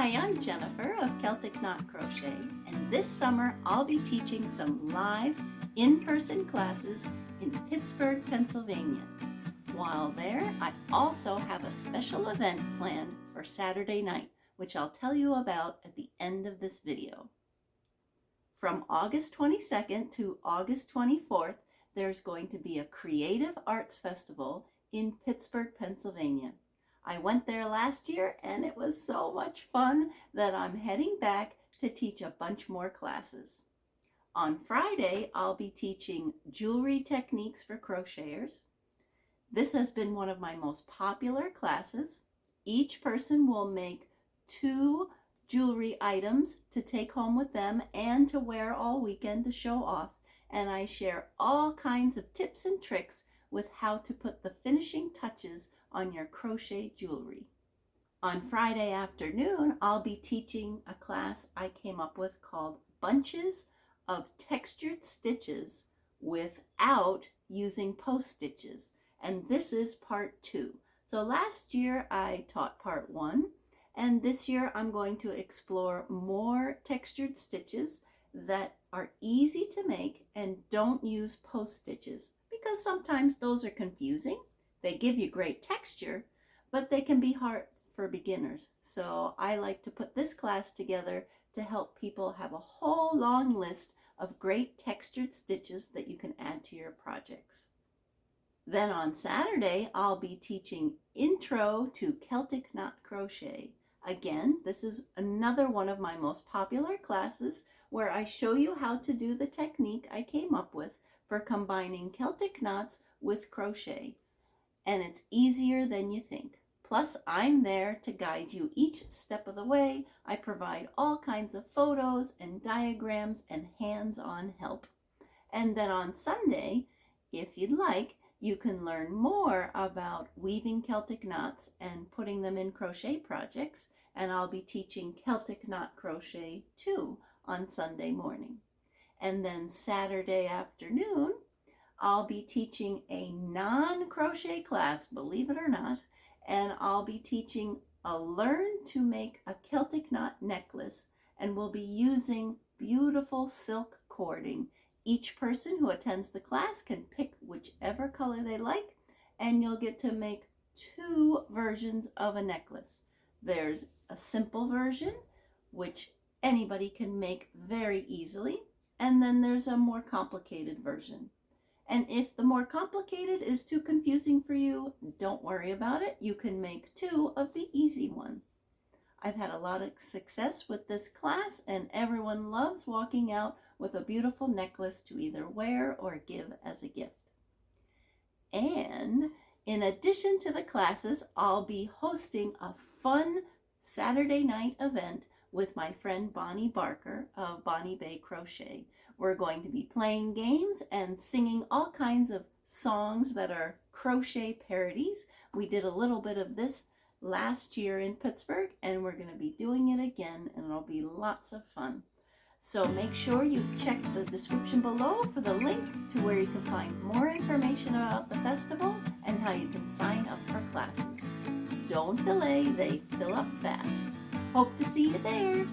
Hi, I'm Jennifer of Celtic Knot Crochet, and this summer I'll be teaching some live in-person classes in Pittsburgh, Pennsylvania. While there, I also have a special event planned for Saturday night, which I'll tell you about at the end of this video. From August 22nd to August 24th, there's going to be a Creative Arts Festival in Pittsburgh, Pennsylvania. I went there last year and it was so much fun that I'm heading back to teach a bunch more classes. On Friday, I'll be teaching jewelry techniques for crocheters. This has been one of my most popular classes. Each person will make 2 jewelry items to take home with them and to wear all weekend to show off. And I share all kinds of tips and tricks with how to put the finishing touches on your crochet jewelry. On Friday afternoon, I'll be teaching a class I came up with called Bunches of Textured Stitches without using post stitches. And this is part 2. So last year I taught part 1, and this year I'm going to explore more textured stitches that are easy to make and don't use post stitches, because sometimes those are confusing. They give you great texture, but they can be hard for beginners. So I like to put this class together to help people have a whole long list of great textured stitches that you can add to your projects. Then on Saturday, I'll be teaching Intro to Celtic Knot Crochet. Again, this is another one of my most popular classes where I show you how to do the technique I came up with for combining Celtic knots with crochet. And it's easier than you think. Plus, I'm there to guide you each step of the way. I provide all kinds of photos and diagrams and hands-on help. And then on Sunday, if you'd like, you can learn more about weaving Celtic knots and putting them in crochet projects. And I'll be teaching Celtic Knot Crochet too on Sunday morning. And then Saturday afternoon, I'll be teaching a non-crochet class, believe it or not, and I'll be teaching a learn to make a Celtic knot necklace, and we'll be using beautiful silk cording. Each person who attends the class can pick whichever color they like, and you'll get to make 2 versions of a necklace. There's a simple version, which anybody can make very easily, and then there's a more complicated version. And if the more complicated is too confusing for you, don't worry about it. You can make 2 of the easy one. I've had a lot of success with this class, and everyone loves walking out with a beautiful necklace to either wear or give as a gift. And in addition to the classes, I'll be hosting a fun Saturday night event with my friend Bonnie Barker of Bonnie Bay Crochet. We're going to be playing games and singing all kinds of songs that are crochet parodies. We did a little bit of this last year in Pittsburgh, and we're going to be doing it again, and it'll be lots of fun. So make sure you check the description below for the link to where you can find more information about the festival and how you can sign up for classes. Don't delay, they fill up fast. Hope to see you there.